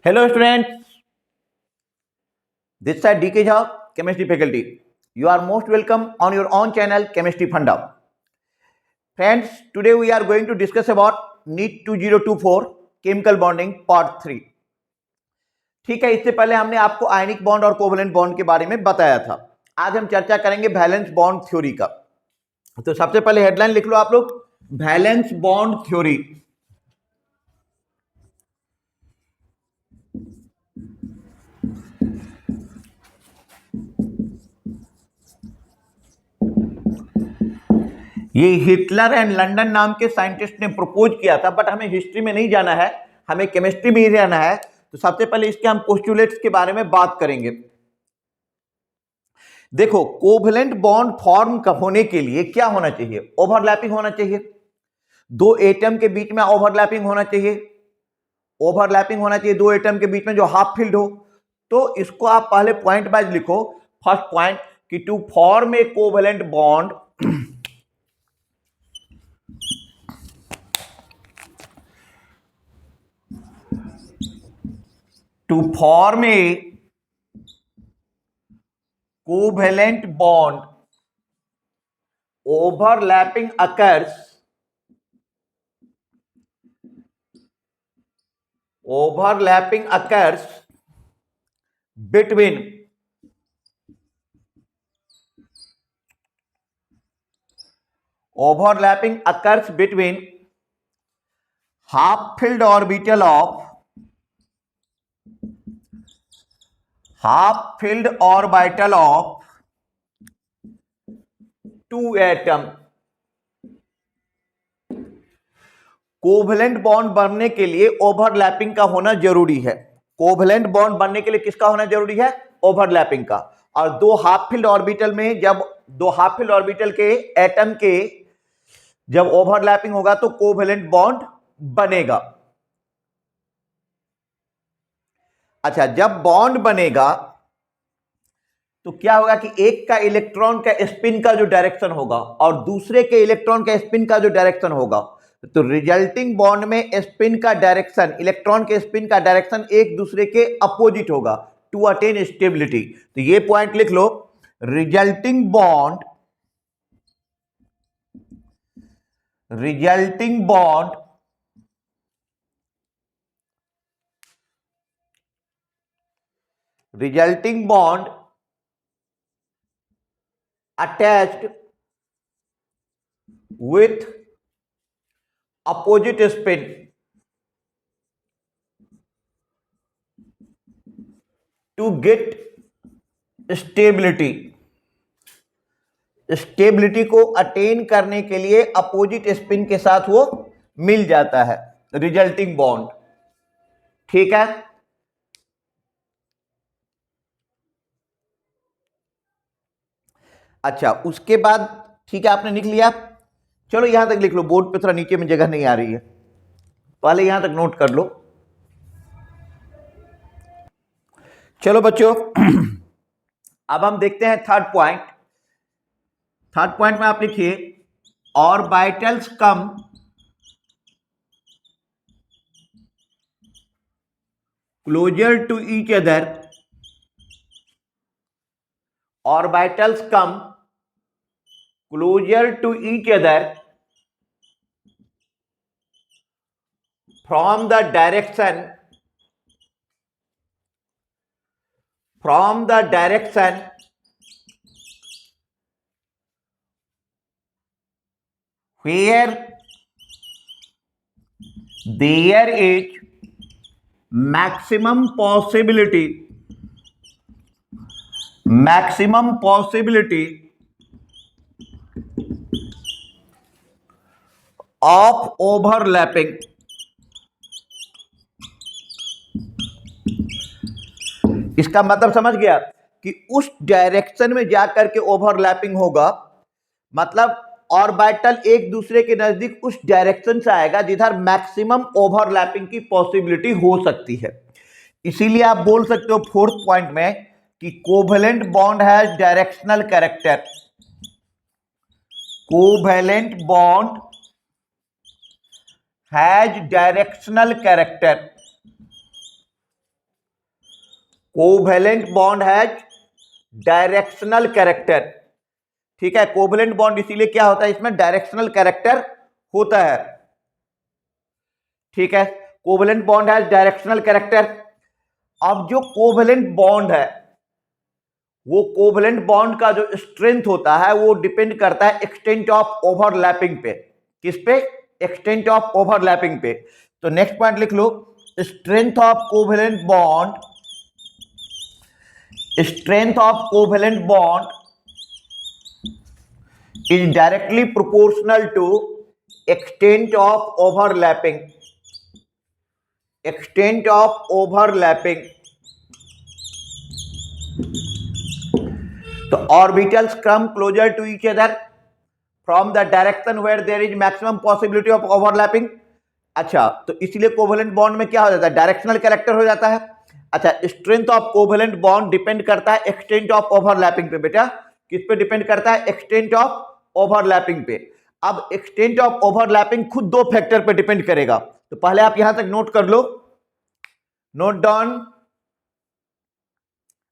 Hello students, this side DK Jha, chemistry faculty. You are most welcome on your own channel Chemistry Funda. Friends, today we are going to discuss about NEET 2024 chemical bonding part 3. ठीक है, इससे पहले हमने आपको ionic bond और covalent bond के बारे में बताया था. आज हम चर्चा करेंगे वैलेंस बॉन्ड थ्योरी का. तो सबसे पहले हेडलाइन लिख लो आप लोग, वैलेंस बॉन्ड थ्योरी. ये हिटलर एंड लंदन नाम के साइंटिस्ट ने प्रपोज किया था, बट हमें हिस्ट्री में नहीं जाना है, हमें केमिस्ट्री में ही रहना है. तो सबसे पहले इसके हम पोस्टुलेट्स के बारे में बात करेंगे. देखो, कोवेलेंट बॉन्ड फॉर्म होने के लिए क्या होना चाहिए? ओवरलैपिंग होना चाहिए. दो एटम के बीच में ओवरलैपिंग होना चाहिए. ओवरलैपिंग होना चाहिए दो एटम के बीच में जो हाफ फिल्ड हो. तो इसको आप पहले पॉइंट वाइज लिखो. फर्स्ट पॉइंट कि to form a covalent bond to form a covalent bond, overlapping occurs between half-filled orbital of two atom. Covalent bond बनने के लिए ओवरलैपिंग का होना जरूरी है. कोवेलेंट बॉन्ड बनने के लिए किसका होना जरूरी है? ओवरलैपिंग का. और दो हाफ फील्ड ऑर्बिटल में जब दो हाफ फील्ड ऑर्बिटल के एटम के जब ओवरलैपिंग होगा तो कोवेलेंट बॉन्ड बनेगा. अच्छा, जब बॉन्ड बनेगा तो क्या होगा कि एक का इलेक्ट्रॉन का स्पिन का जो डायरेक्शन होगा और दूसरे के इलेक्ट्रॉन का स्पिन का जो डायरेक्शन होगा, तो रिजल्टिंग बॉन्ड में स्पिन का डायरेक्शन, इलेक्ट्रॉन के स्पिन का डायरेक्शन एक दूसरे के अपोजिट होगा टू अटेन स्टेबिलिटी. तो ये पॉइंट लिख लो, resulting bond attached with opposite spin to get stability. Stability को अटेन करने के लिए अपोजिट स्पिन के साथ वो मिल जाता है, रिजल्टिंग बॉन्ड. ठीक है. अच्छा, उसके बाद ठीक है, आपने लिख लिया. चलो यहां तक लिख लो, बोर्ड पे थोड़ा नीचे में जगह नहीं आ रही है, पहले यहां तक नोट कर लो. चलो बच्चों, अब हम देखते हैं थर्ड पॉइंट. थर्ड पॉइंट में आप लिखिए, orbitals come closer to each other. Orbitals come closer to each other from the direction where there is maximum possibility of overlapping. इसका मतलब समझ गया कि उस डायरेक्शन में जाकर के ओवरलैपिंग होगा, मतलब ऑर्बिटल एक दूसरे के नजदीक उस डायरेक्शन से आएगा जिधर मैक्सिमम ओवरलैपिंग की पॉसिबिलिटी हो सकती है. इसीलिए आप बोल सकते हो फोर्थ पॉइंट में कि covalent bond has directional character. Covalent bond has directional character. Covalent bond has directional character. ठीक है, कोवेलेंट बॉन्ड इसीलिए क्या होता है, इसमें डायरेक्शनल कैरेक्टर होता है। ठीक है, covalent bond has directional character. अब जो कोवेलेंट बॉन्ड है, वो कोवेलेंट बॉन्ड का जो स्ट्रेंथ होता है वो डिपेंड करता है एक्सटेंट ऑफ ओवरलैपिंग पे। किस पे? एक्सटेंट ऑफ ओवरलैपिंग पे। तो नेक्स्ट पॉइंट लिख लो, strength of covalent bond, strength of covalent bond is directly proportional to extent of overlapping, extent of overlapping। तो orbitals come closer to each other from the direction where there is maximum possibility of overlapping। अच्छा, तो इसलिए covalent bond में क्या हो जाता है, directional character हो जाता है। अच्छा, strength of covalent bond depend करता है एक्सटेंट ऑफ ओवरलैपिंग पे। बेटा किस पे डिपेंड करता है? एक्सटेंट ऑफ ओवरलैपिंग पे। अब एक्सटेंट ऑफ ओवरलैपिंग खुद दो फैक्टर पे डिपेंड करेगा, तो पहले आप यहां तक नोट कर लो, नोट डाउन।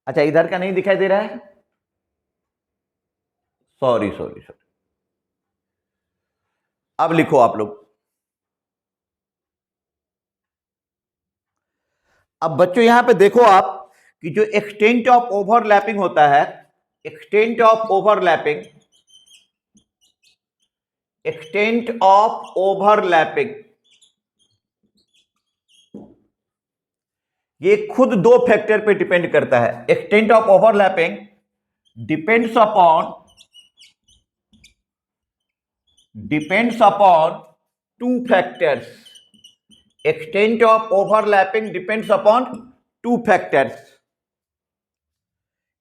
अच्छा, इधर का नहीं दिखाई दे रहा है, सॉरी सॉरी सॉरी। अब लिखो आप लोग। अब बच्चों यहां पे देखो आप कि जो एक्सटेंट ऑफ ओवरलैपिंग होता है, extent of overlapping, extent of overlapping, ये खुद दो फैक्टर पे डिपेंड करता है। Extent of overlapping depends upon two factors. Extent of overlapping depends upon two factors.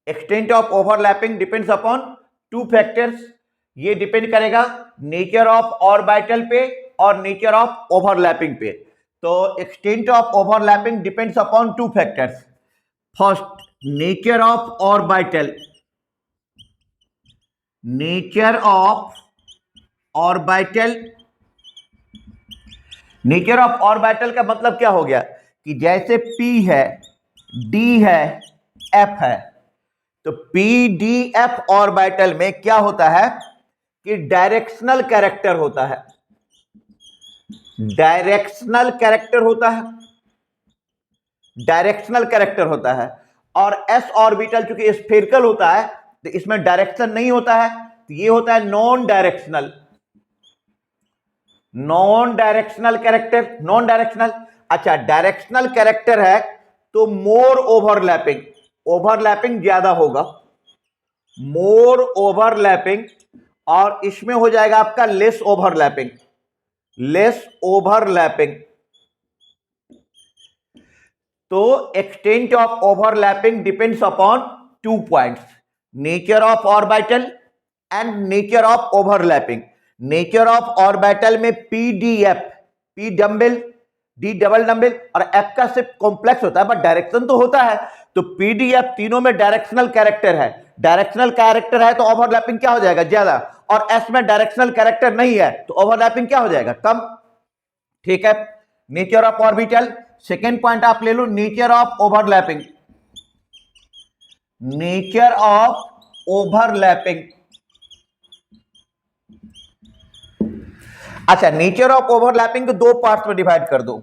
Extent of overlapping depends upon two factors. ये depend करेगा नेचर ऑफ ऑर्बिटल पे और नेचर ऑफ ओवरलैपिंग पे। तो extent of overlapping depends upon two factors. First, nature of orbital, nature of orbital. Nature of orbital का मतलब क्या हो गया कि जैसे P है, D है, F है, तो P D F ऑर्बिटल में क्या होता है कि डायरेक्शनल कैरेक्टर होता है, डायरेक्शनल कैरेक्टर होता है, डायरेक्शनल कैरेक्टर होता है। और S ऑर्बिटल चूंकि स्फेरिकल होता है तो इसमें डायरेक्शन नहीं होता है, तो ये होता है non directional, non directional character, non directional. अच्छा, डायरेक्शनल कैरेक्टर है तो मोर ओवरलैपिंग, ओवरलैपिंग ज्यादा होगा, मोर ओवरलैपिंग। और इसमें हो जाएगा आपका लेस ओवरलैपिंग, लेस ओवरलैपिंग। तो extent of overlapping depends upon two points, nature of orbital and nature of overlapping. Nature of orbital में pdf, p dumbbell, d double dumbbell और एफ का सिर्फ कॉम्प्लेक्स होता है, बट डायरेक्शन तो होता है। तो पीडीएफ तीनों में डायरेक्शनल कैरेक्टर है, डायरेक्शनल कैरेक्टर है तो ओवरलैपिंग क्या हो जाएगा? ज्यादा। और एस में डायरेक्शनल कैरेक्टर नहीं है तो ओवरलैपिंग क्या हो जाएगा? कम। ठीक है, nature of orbital. Second point आप ले लो, nature of overlapping, nature of overlapping. अच्छा, नेचर ऑफ ओवरलैपिंग को दो पार्ट में डिवाइड कर दो,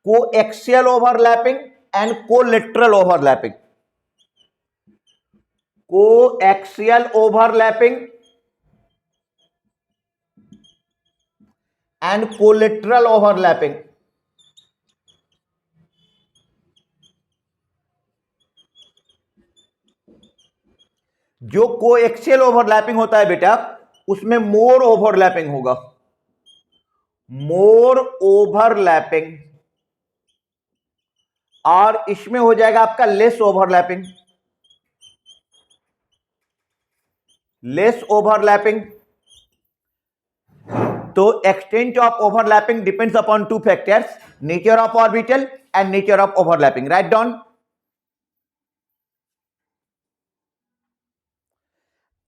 coaxial overlapping and collateral overlapping. Coaxial overlapping and collateral overlapping. जो कोएक्सियल ओवरलैपिंग होता है बेटा, उसमें मोर ओवरलैपिंग होगा, मोर ओवरलैपिंग। और इसमें हो जाएगा आपका लेस ओवरलैपिंग, लेस ओवरलैपिंग। तो extent of overlapping depends upon two factors, nature of orbital and nature of overlapping. Write down.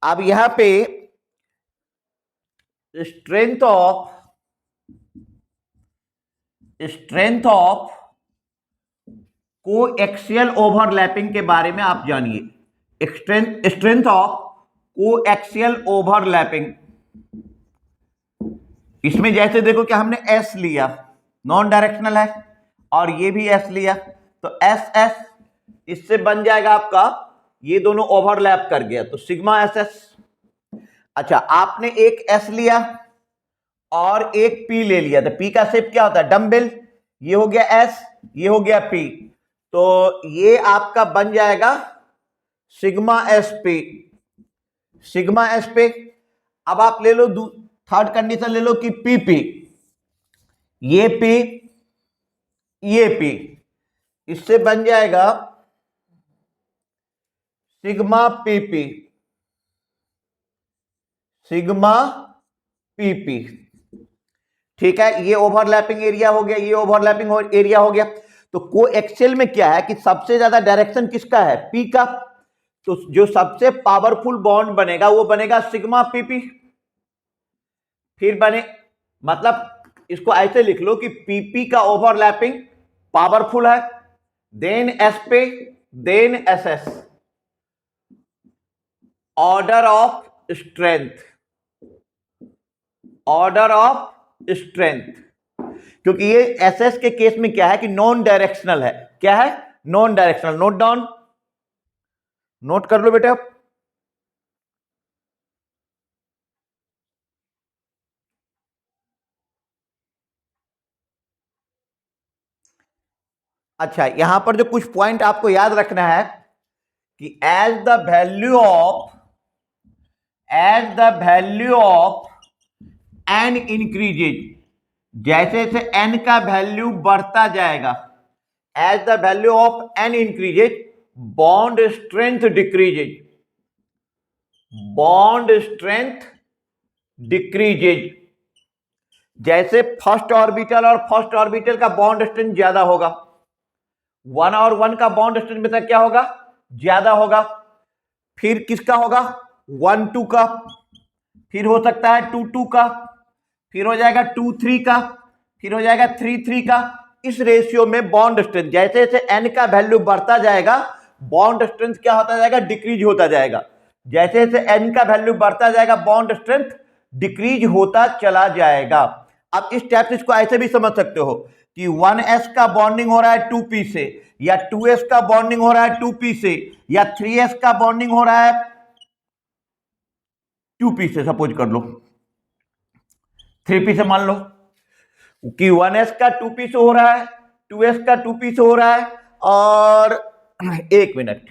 अब यहां पे स्ट्रेंथ ऑफ कोएक्सियल ओवरलैपिंग के बारे में आप जानिए। स्ट्रेंथ ऑफ कोएक्सियल ओवरलैपिंग, इसमें जैसे देखो कि हमने एस लिया, नॉन डायरेक्शनल है, और ये भी एस लिया, तो एस एस इससे बन जाएगा आपका, ये दोनों ओवरलैप कर गया तो सिग्मा एस एस। अच्छा, आपने एक एस लिया और एक पी ले लिया, तो पी का शेप क्या होता है, डम्बल, ये हो गया एस, ये हो गया पी, तो ये आपका बन जाएगा sigma S P, sigma S पे। अब आप ले लो थर्ड कंडीशन ले लो कि पी पी, ये पी, ये पी, इससे बन जाएगा sigma P P, sigma P P. ठीक है, ये ओवरलैपिंग एरिया हो गया, ये ओवरलैपिंग एरिया हो गया। तो कोएक्सियल में क्या है कि सबसे ज्यादा डायरेक्शन किसका है, पी का, तो जो सबसे पावरफुल बॉन्ड बनेगा वो बनेगा सिग्मा पीपी। फिर बने, मतलब इसको ऐसे लिख लो कि पीपी का ओवरलैपिंग पावरफुल है, then s p, then s s. Order of strength, order of strength, क्योंकि ये एस एस के केस में क्या है कि नॉन डायरेक्शनल है। क्या है, non directional. Note down, note कर लो बेटा। अच्छा, यहां पर जो कुछ पॉइंट आपको याद रखना है कि as the value of n increases, जैसे जैसे एन का वैल्यू बढ़ता जाएगा, as the value of n increases bond strength decreases, bond strength decreases. जैसे फर्स्ट ऑर्बिटल और फर्स्ट ऑर्बिटल का बॉन्ड स्ट्रेंथ ज्यादा होगा, 1 और 1 का बॉन्ड स्ट्रेंथ में क्या होगा, ज्यादा होगा। फिर किसका होगा, 1-2 का, फिर हो सकता है 2-2 का, फिर हो जाएगा 2-3 का, फिर हो जाएगा 3-3 का। इस रेशियो में बॉन्ड स्ट्रेंथ जैसे जैसे एन का वैल्यू बढ़ता जाएगा, बॉन्ड स्ट्रेंथ क्या होता जाएगा, डिक्रीज होता जाएगा। जैसे जैसे एन का वैल्यू बढ़ता जाएगा, बॉन्ड स्ट्रेंथ डिक्रीज होता चला जाएगा। अब इस टाइप से इसको ऐसे भी समझ सकते हो कि 1s का बॉन्डिंग हो रहा है 2p से, या 2s का बॉन्डिंग हो रहा है 2p से, या 3s का बॉन्डिंग हो रहा है 2p से। सपोज कर लो 3p से, मान लो कि 1s का 2p से हो रहा है, 2s का 2p से हो रहा है, और एक मिनट,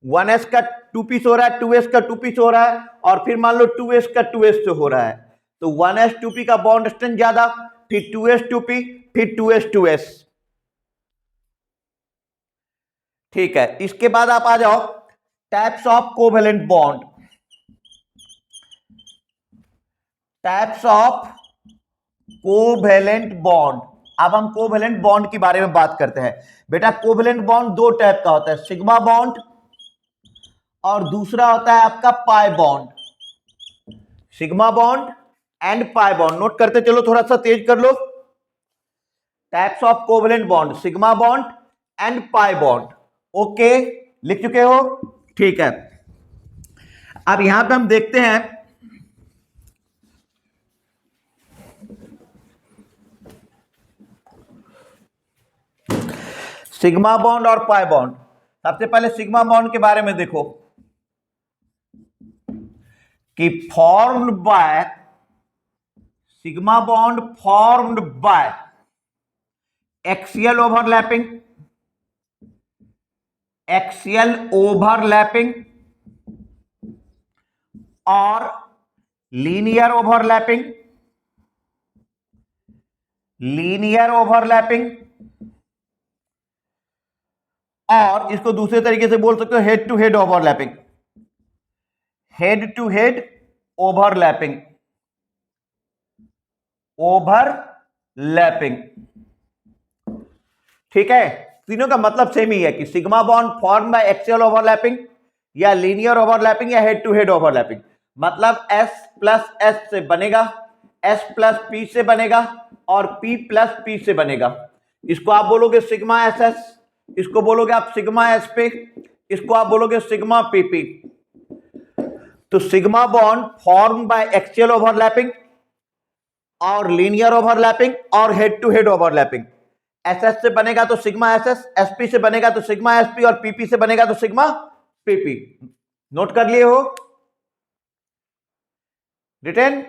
1s का 2p से हो रहा है, 2s का 2p से हो रहा है, और फिर मान लो 2s का 2s से हो रहा है, तो 1s 2p का बॉन्ड स्ट्रेंथ ज्यादा, फिर 2s 2p, फिर 2s 2s। ठीक है, इसके बाद आप आ जाओ types of covalent bond, types of covalent bond. अब हम कोवेलेंट बॉन्ड के बारे में बात करते हैं। बेटा कोवेलेंट बॉन्ड दो टाइप का होता है, सिग्मा बॉन्ड और दूसरा होता है आपका pi bond. Sigma bond and pi bond, note करते चलो, थोड़ा सा तेज कर लो। Types of covalent bond, sigma bond and pi bond. Okay, लिख चुके हो, ठीक है। अब यहां पे हम देखते हैं सिग्मा बॉन्ड और पाई बॉन्ड। सबसे पहले सिग्मा बॉन्ड के बारे में देखो कि formed by, sigma bond formed by axial overlapping, axial overlapping और लीनियर ओवरलैपिंग, लीनियर ओवरलैपिंग, और इसको दूसरे तरीके से बोल सकते हो head to head overlapping, head to head overlapping, overlapping. ठीक है, तीनों का मतलब सेम ही है कि sigma bond form by axial overlapping या लीनियर ओवरलैपिंग या हेड टू हेड ओवरलैपिंग। मतलब S प्लस S से बनेगा, S प्लस P से बनेगा और P प्लस P से बनेगा। इसको आप बोलोगे सिग्मा SS, इसको बोलोगे आप सिग्मा एस पे, इसको आप बोलोगे सिग्मा पीपी। तो sigma bond form by axial overlapping और लीनियर ओवरलैपिंग और head to head overlapping. Ss से बनेगा तो सिग्मा एसएस, एसपी से बनेगा तो सिग्मा एसपी और पीपी से बनेगा तो सिग्मा पीपी। नोट कर लिए हो? रिटेन?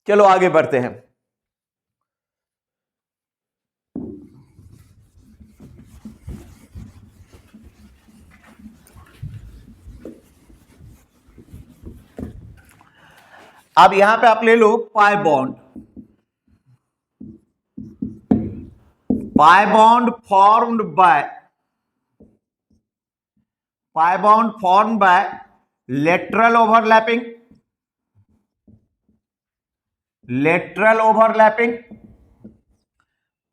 चलो आगे बढ़ते हैं। अब यहां पे आप ले लो pi bond. Pi bond formed by lateral overlapping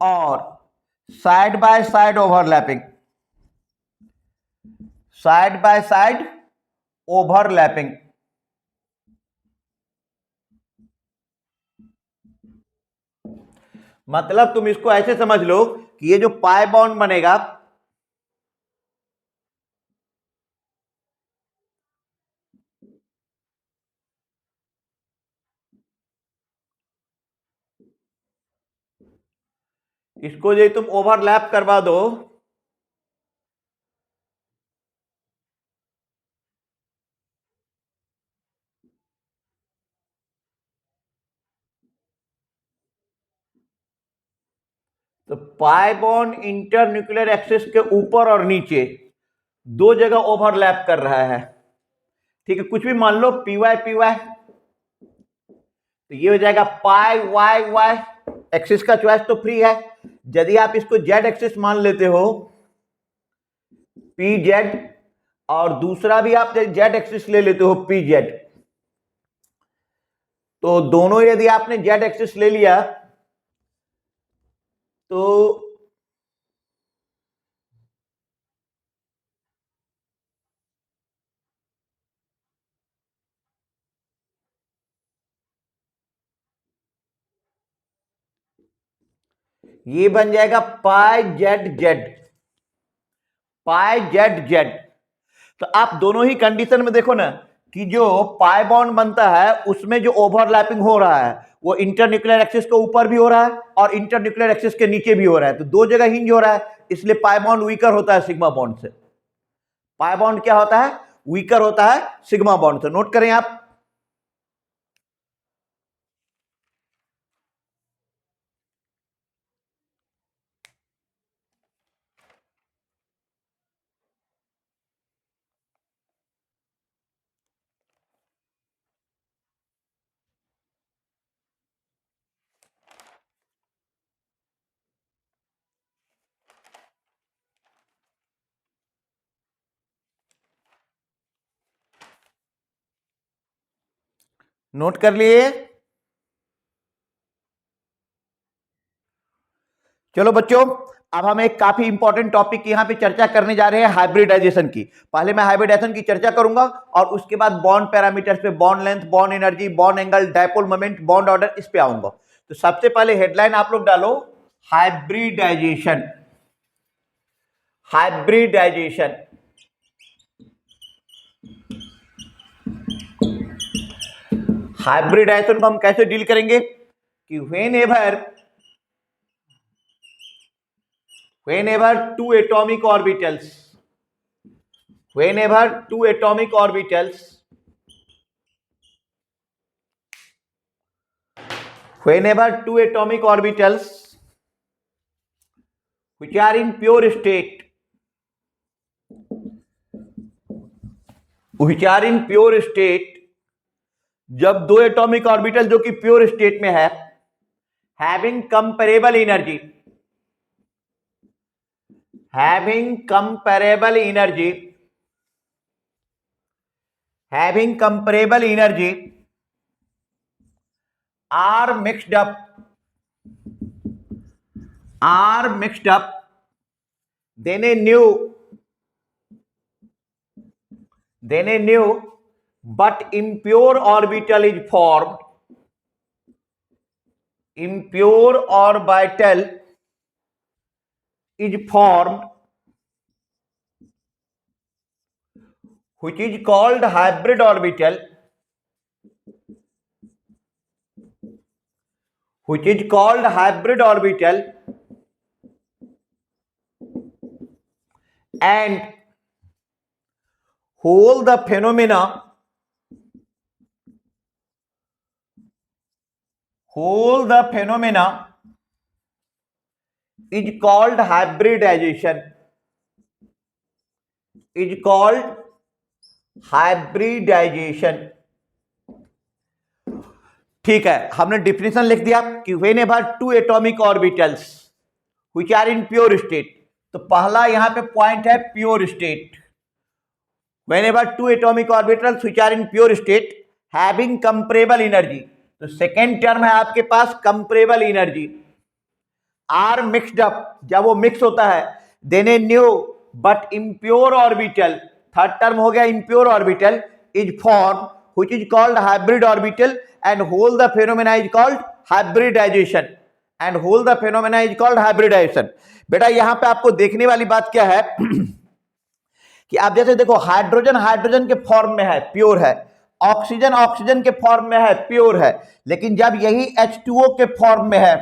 और साइड बाय साइड ओवरलैपिंग। मतलब तुम इसको ऐसे समझ लो कि ये जो पाई बॉन्ड बनेगा, इसको जो तुम ओवरलैप करवा दो, तो पाई बॉन्ड इंटरन्यूक्लियर एक्सिस के ऊपर और नीचे दो जगह ओवरलैप कर रहा है। ठीक है, कुछ भी मान लो पी वाई, तो ये हो जाएगा पाई वाई वाई। एक्सिस का चॉइस तो फ्री है। यदि आप इसको जेड एक्सिस मान लेते हो पी जेड, और दूसरा भी आप जेड एक्सिस ले लेते हो पी जेड, तो दोनों यदि आपने जेड एक्सिस ले लिया तो ये बन जाएगा पाई जेड जेड, पाई जेड जेड। तो आप दोनों ही कंडीशन में देखो ना कि जो पाई बॉन्ड बनता है उसमें जो ओवरलैपिंग हो रहा है वो इंटरन्यूक्लियर एक्सिस के ऊपर भी हो रहा है और इंटरन्यूक्लियर एक्सिस के नीचे भी हो रहा है, तो दो जगह हिंज हो रहा है, इसलिए पाई बॉन्ड वीकर होता है सिग्मा बॉन्ड से। पाई बॉन्ड क्या होता है? वीकर होता है सिग्मा बॉन्ड से। नोट करें आप। नोट कर लिए? चलो बच्चों, अब हम एक काफी इंपॉर्टेंट टॉपिक की यहां पे चर्चा करने जा रहे हैं, हाइब्रिडाइजेशन की। पहले मैं हाइब्रिडाइजेशन की चर्चा करूंगा और उसके बाद बॉन्ड पैरामीटर्स पे, bond length, bond energy, bond angle, dipole moment, bond order, इस पे आऊंगा। तो सबसे पहले हेडलाइन आप लोग डालो, हाइब्रिडाइजेशन। हाइब्रिडाइजेशन हाइब्रिडाइजेशन को हम कैसे डील करेंगे कि whenever two atomic orbitals which are in pure state, जब दो एटॉमिक ऑर्बिटल जो कि प्योर स्टेट में है, having comparable energy, are mixed up, then a new but impure orbital is formed. Impure orbital is formed which is called hybrid orbital, which is called hybrid orbital, and whole the phenomena is called hybridization, is called hybridization. ठीक है, हमने definition लिख दिया कि whenever two atomic orbitals which are in pure state, तो पहला यहां पे पॉइंट है pure state. whenever two atomic orbitals which are in pure state having comparable energy, तो सेकेंड टर्म है आपके पास comparable energy, are mixed up, जब वो मिक्स होता है, then a new but impure orbital, third term हो गया impure orbital, is form which is called hybrid orbital and whole the phenomena is called hybridisation, and whole the phenomena is called hybridisation. बेटा यहां पे आपको देखने वाली बात क्या है कि आप जैसे देखो, हाइड्रोजन हाइड्रोजन के फॉर्म में है, प्योर है, ऑक्सीजन ऑक्सीजन के फॉर्म में है, प्योर है, लेकिन जब यही H2O के फॉर्म में है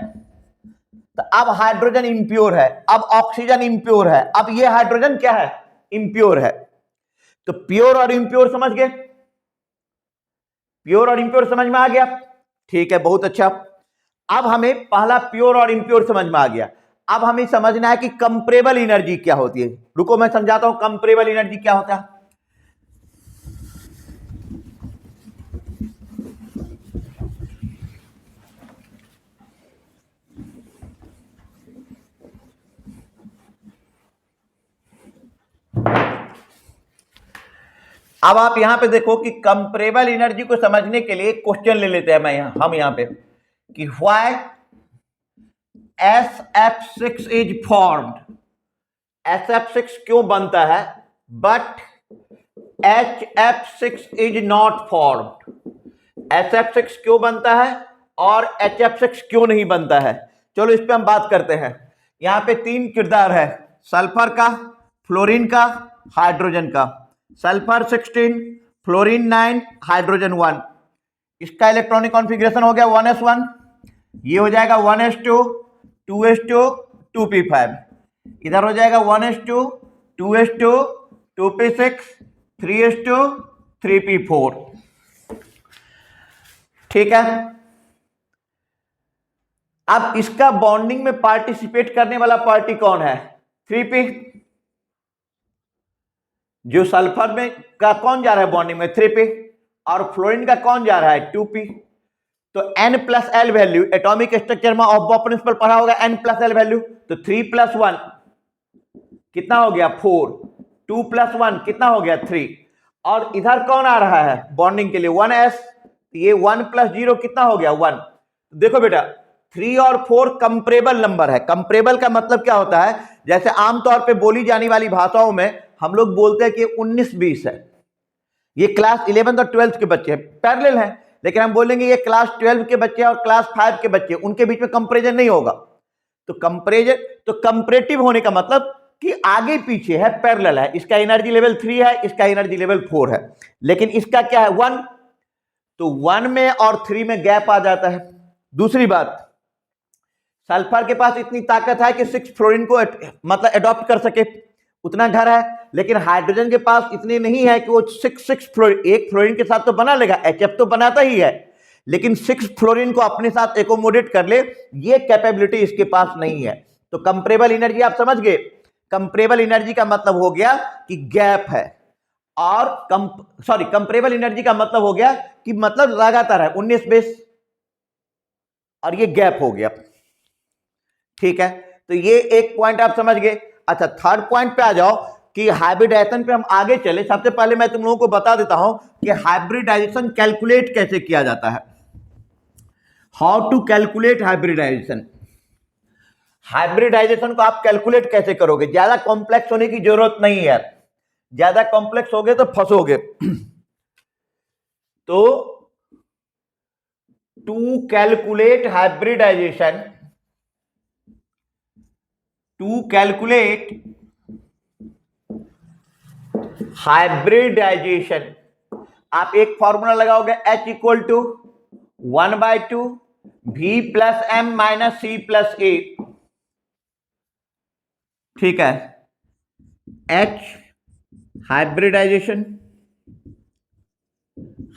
तो अब हाइड्रोजन इंप्योर है, अब ऑक्सीजन इंप्योर है, अब ये हाइड्रोजन क्या है, इंप्योर है. तो प्योर और इंप्योर समझ गए, प्योर और इंप्योर समझ में आ गया. ठीक है, बहुत अच्छा. अब हमें पहला प्योर और इंप्योर समझ में आ गया. अब हमें समझना है कि कंपरेबल एनर्जी क्या होती है. रुको मैं समझाता हूं कंपरेबल एनर्जी क्या होता है. अब आप यहां पे देखो कि कंपरेबल एनर्जी को समझने के लिए क्वेश्चन ले लेते हैं हम यहां पे कि why SF6 is formed, SF6 क्यों बनता है, but HF6 is not formed. SF6 क्यों बनता है और HF6 क्यों नहीं बनता है. चलो इस पे हम बात करते हैं. यहां पे तीन किरदार है, सल्फर का, फ्लोरीन का, हाइड्रोजन का. Sulphur 16, fluorine 9, hydrogen 1. इसका इलेक्ट्रॉनिक कॉन्फ़िगरेशन हो गया 1s1, ये हो जाएगा 1s2, 2s2, 2p5. इधर हो जाएगा 1s2, 2s2, 2p6, 3s2, 3p4. ठीक है. अब इसका बॉन्डिंग में पार्टिसिपेट करने वाला पार्टी कौन है, 3p. जो सल्फर में का कौन जा रहा है बॉन्डिंग में, 3p, और फ्लोरीन का कौन जा रहा है, 2p. तो n+l वैल्यू एटॉमिक स्ट्रक्चर में ऑफ प्रिंसिपल पढ़ा होगा, n+l वैल्यू. तो 3 + 1 कितना हो गया, 4. 2 + 1 कितना हो गया, 3. और इधर कौन आ रहा है बॉन्डिंग के लिए, 1s. ये 1 + 0 कितना हो गया, 1. देखो बेटा 3 और 4 कंपरेबल नंबर है. कंपरेबल का मतलब क्या होता है, जैसे आमतौर पे बोली जाने वाली भाषाओं में हम लोग बोलते हैं कि 19-20 है, ये क्लास 11 और 12 के बच्चे पैरेलल हैं, लेकिन हम बोलेंगे ये क्लास 12 के बच्चे और क्लास 5 के बच्चे, उनके बीच में कंपैरिजन नहीं होगा. तो कंपैरिजन, तो कंपैरेटिव होने का मतलब कि आगे पीछे है, पैरेलल है. इसका एनर्जी लेवल 3 है, इसका एनर्जी लेवल 4 है, लेकिन इसका क्या है, 1. तो 1 में और 3 में गैप आ जाता है. दूसरी बात, सल्फर के पास इतनी ताकत है कि 6 फ्लोरीन को मतलब एडॉप्ट कर सके, उतना घर है, लेकिन हाइड्रोजन के पास इतनी नहीं है कि वो 6 फ्लोरीन, एक फ्लोरीन के साथ तो बना लेगा, HF तो बनाता ही है, लेकिन 6 फ्लोरीन को अपने साथ एकोमोडेट कर ले, ये कैपेबिलिटी इसके पास नहीं है. तो कंपरेबल एनर्जी आप समझ गए. कंपरेबल एनर्जी का मतलब हो गया कि गैप है, और कंपरेबल एनर्जी का मतलब हो गया कि मतलब लगातार है, 19-20, और ये गैप हो गया. ठीक है, तो ये एक पॉइंट आप समझ गए. अच्छा, थर्ड पॉइंट पे आ जाओ कि हाइब्रिडाइजेशन पे हम आगे चले. सबसे पहले मैं तुम लोगों को बता देता हूं कि हाइब्रिडाइजेशन कैलकुलेट कैसे किया जाता है. How to calculate hybridisation. Hybridisation को आप कैलकुलेट कैसे करोगे, ज्यादा कॉम्प्लेक्स होने की जरूरत नहीं है, ज्यादा कॉम्प्लेक्स हो गए तो फंसोगे. तो to calculate hybridization, to calculate hybridization, आप एक फॉर्मूला लगाओगे H equal to 1/2 V plus M minus C plus A, ठीक है। H हाइब्रिडाइजेशन,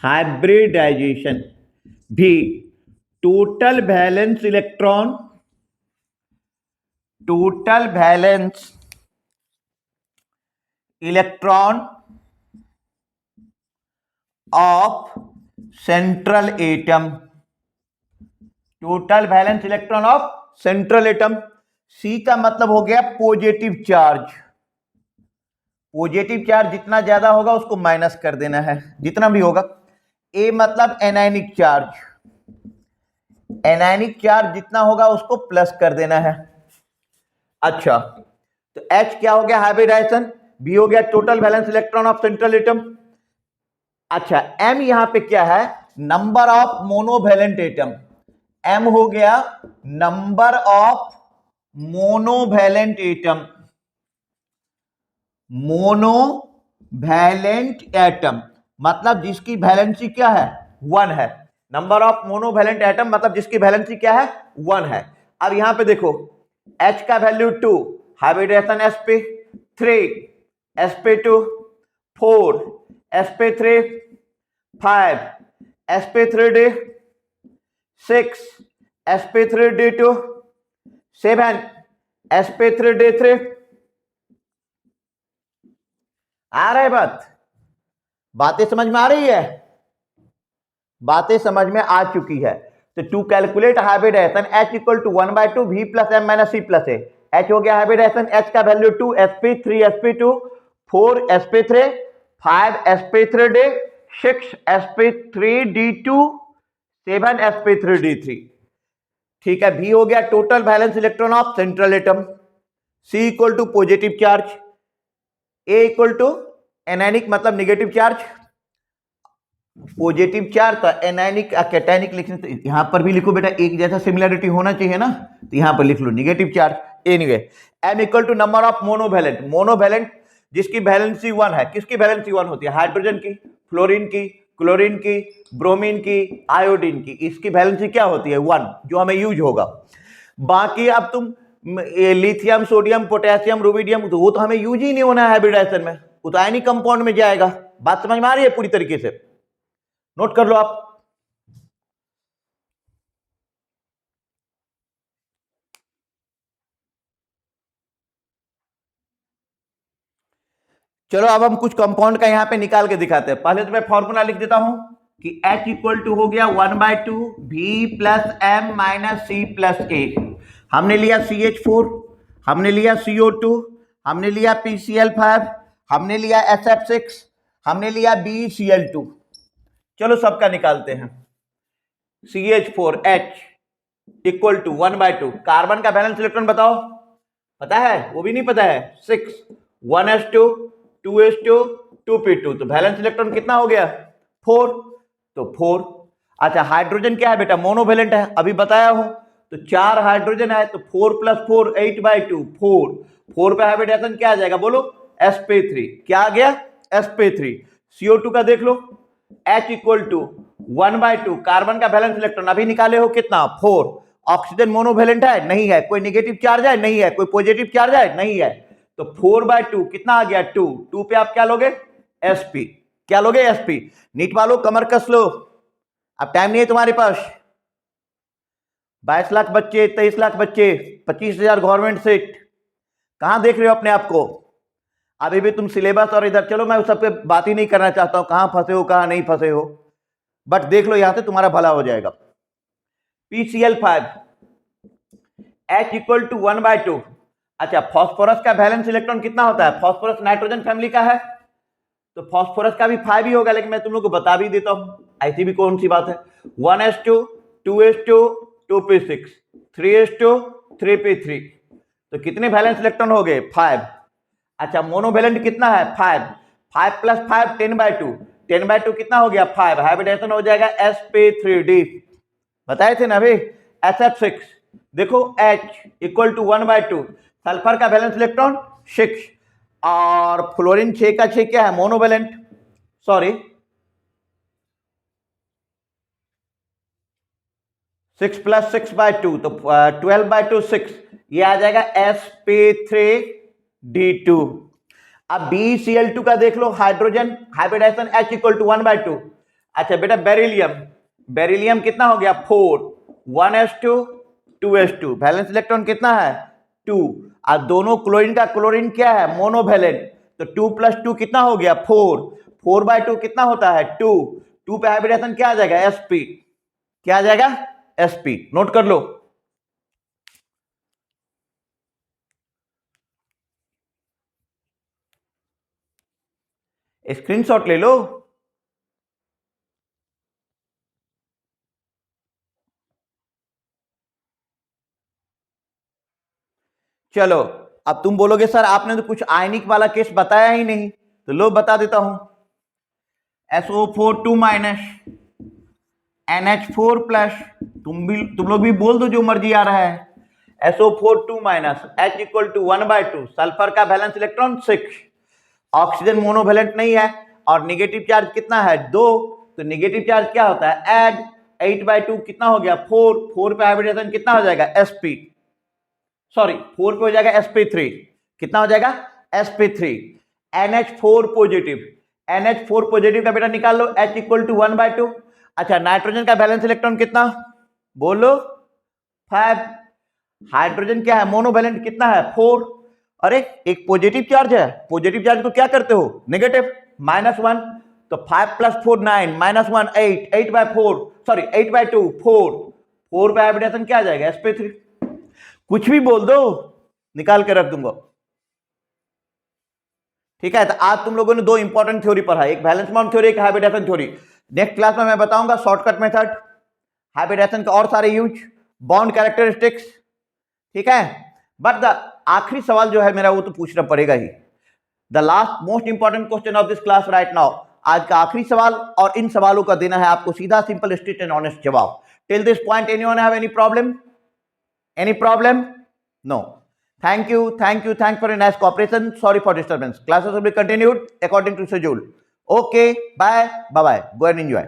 हाइब्रिडाइजेशन भी total valence electron, total valence electron of central atom, total valence electron of central atom. C का मतलब हो गया पॉजिटिव चार्ज, पॉजिटिव चार्ज जितना ज्यादा होगा उसको माइनस कर देना है, जितना भी होगा। ए मतलब एनायनिक चार्ज, एनायनिक चार्ज जितना होगा उसको प्लस कर देना है। अच्छा, तो H क्या हो गया हाइब्रिडाइजेशन, बी हो गया total valence electron of central atom. अच्छा, M यहां पे क्या है, number of monovalent atom, M हो गया number of monovalent atom, monovalent atom मतलब जिसकी वैलेंसी क्या है 1 है। नंबर ऑफ मोनोवैलेंट एटम मतलब जिसकी वैलेंसी क्या है 1 है। अब यहां पे देखो H का value 2, hybridisation sp3, sp2 4, sp3 5, sp3d 6, sp3d2 7, sp3d3। आ रहा है बातें समझ में आ रही है, बातें समझ में आ चुकी है। तो to calculate hybridisation H equal to 1/2 V plus M minus C plus A. H हो गया हाइब्रिडेशन, H का value 2, sp3 sp2 4 sp3 5 sp3d 6 sp3d2 7 sp3d3, ठीक है। V हो गया total valence electron of central atom, C equal to positive charge, A equal to anionic मतलब negative charge, positive charge तो anionic cationic लिखने, तो यहां पर भी लिखो बेटा एक जैसा सिमिलरिटी होना चाहिए ना, तो यहां पर लिख लो negative charge. Anyway, M equal to number of monovalent, monovalent जिसकी वैलेंसी 1 है, किसकी वैलेंसी 1 होती है, हाइड्रोजन की, फ्लोरीन की, क्लोरीन की, ब्रोमीन की, आयोडीन की, इसकी वैलेंसी क्या होती है 1, जो हमें यूज होगा। बाकी अब तुम लिथियम, सोडियम, पोटेशियम, रुबिडियम, तो वो तो हमें यूज ही नहीं होना है हाइब्रिडाइजेशन में, वो तो आयनिक कंपाउंड में जाएगा। बात समझ में आ रही है पूरी तरीके से, नोट कर लो आप। चलो अब हम कुछ कंपाउंड का यहां पे निकाल के दिखाते हैं। पहले तो मैं फॉर्मूला लिख देता हूं कि H इक्वल टू हो गया 1/2 V plus M minus C plus A. हमने लिया CH4, हमने लिया CO2, हमने लिया PCl5, हमने लिया SF6, हमने लिया BeCl2। चलो सबका निकालते हैं। CH4H इक्वल टू 1/2, कार्बन का बैलेंस इलेक्ट्रॉन बताओ, पता है, वो भी नहीं पता है, 6, 1s2 2s2 2p2, तो बैलेंस इलेक्ट्रॉन कितना हो गया 4, तो 4। अच्छा, हाइड्रोजन क्या है बेटा, मोनोवैलेंट है, अभी बताया हूं, तो 4 हाइड्रोजन है, तो 4 + 4 8/2 4, 4 पे हाइब्रिडेशन क्या आ जाएगा बोलो, sp3, क्या आ गया sp3। CO2 का देख लो, H इक्वल टू 1/2, कार्बन का बैलेंस इलेक्ट्रॉन अभी निकाले हो कितना 4, ऑक्सीजन मोनोवैलेंट है नहीं है, कोई नेगेटिव चार्ज है नहीं है, कोई पॉजिटिव चार्ज है नहीं है, तो 4/2 कितना आ गया 2, 2 पे आप क्या लोगे sp, क्या लोगे sp। नीट वालों कमर कस लो, अब टाइम नहीं है तुम्हारे पास। 22 लाख बच्चे, 23 लाख बच्चे, 25,000 गवर्नमेंट सीट, कहां देख रहे हो अपने आप को, अभी भी तुम सिलेबस और इधर चलो, मैं उस सब पे बात ही नहीं करना चाहता हूं, कहां फंसे हो कहां नहीं फंसे हो, बट देख लो यहां से तुम्हारा भला हो जाएगा। PCl5 H equal to 1/2। अच्छा, फास्फोरस का वैलेंस इलेक्ट्रॉन कितना होता है, फास्फोरस नाइट्रोजन फैमिली का है, तो फास्फोरस का भी 5 ही होगा, लेकिन मैं तुम लोग को बता भी देता हूं, ऐसी भी कौन सी बात है। 1s2 2s2 2p6 3s2 3p3, तो कितने वैलेंस इलेक्ट्रॉन हो गए 5। अच्छा, मोनोवैलेंट कितना है 5, 5 + 5 10/2, 10/2 कितना हो गया 5, हाइब्रिडेशन हो जाएगा sp3d, बताए थे ना अभी। SF6 देखो H इक्वल टू 1/2, सल्फर का वैलेंस इलेक्ट्रॉन 6, और फ्लोरीन 6 का 6 क्या है, मोनोवेलेंट, सॉरी 6 + 6/2, तो 12/2 6, ये आ जाएगा sp3d2। अब BeCl2 का देख लो, हाइड्रोजन हाइब्रिडाइजेशन H = 1/2। अच्छा बेटा बेरिलियम, बेरिलियम कितना हो गया 4, 1s2 2s2, वैलेंस इलेक्ट्रॉन कितना है 2। अब दोनों क्लोरीन का क्लोरीन क्या है मोनोवैलेंट, तो 2 + 2 कितना हो गया 4, 4/2 कितना होता है 2, 2 पे हाइब्रिडेशन क्या आ जाएगा sp, क्या आ जाएगा sp, नोट कर लो। स्क्रीनशॉट ले लो। चलो अब तुम बोलोगे सर आपने तो कुछ आयनिक वाला केस बताया ही नहीं, तो लो बता देता हूं। SO4 2 NH4 प्लस, तुम लोग भी बोल दो जो मर्जी आ रहा है। SO4 2 H = 1/2, सल्फर का वैलेंस इलेक्ट्रॉन 6, ऑक्सीजन मोनोवैलेंट नहीं है और नेगेटिव चार्ज कितना है 2, तो नेगेटिव चार्ज क्या होता है ऐड, 8/2 कितना हो गया 4, 4 पे हाइब्रिडेशन कितना हो जाएगा sp, सॉरी 4 पे हो जाएगा sp3, कितना हो जाएगा sp3, NH4 positive, NH4 positive का बेटा निकाल लो H = 1/2। अच्छा नाइट्रोजन का बैलेंस इलेक्ट्रॉन कितना बोलो 5, हाइड्रोजन क्या है मोनोवैलेंट कितना है 4, अरे एक पॉजिटिव चार्ज है, पॉजिटिव चार्ज को क्या करते हो नेगेटिव -1, तो 5 + 4 9, -1 8, 8/4 सॉरी 8/2 4, 4 पे हाइब्रिडेशन क्या आ जाएगा sp3, कुछ भी बोल दो निकाल के रख दूंगा। ठीक है, तो आज तुम लोगों ने दो इंपॉर्टेंट थ्योरी पढ़ा, एक वैलेंस बॉन्ड थ्योरी, एक हाइब्रिडेशन थ्योरी। नेक्स्ट क्लास में मैं बताऊंगा शॉर्टकट मेथड, हाइब्रिडेशन के और सारे यूज, बॉन्ड कैरेक्टरिस्टिक्स, ठीक है। बट द आखिरी सवाल जो है मेरा वो तो पूछना पड़ेगा ही, the last most important question of this class right now, आज का आखिरी सवाल, और इन सवालों का देना है आपको सीधा सिंपल स्ट्रेट एंड ऑनेस्ट जवाब। Till this point anyone have any problem, any problem? No. Thank you, thank you, thanks for your nice cooperation. Sorry for disturbance. Classes will be continued according to schedule. Okay, bye, bye bye. Go and enjoy.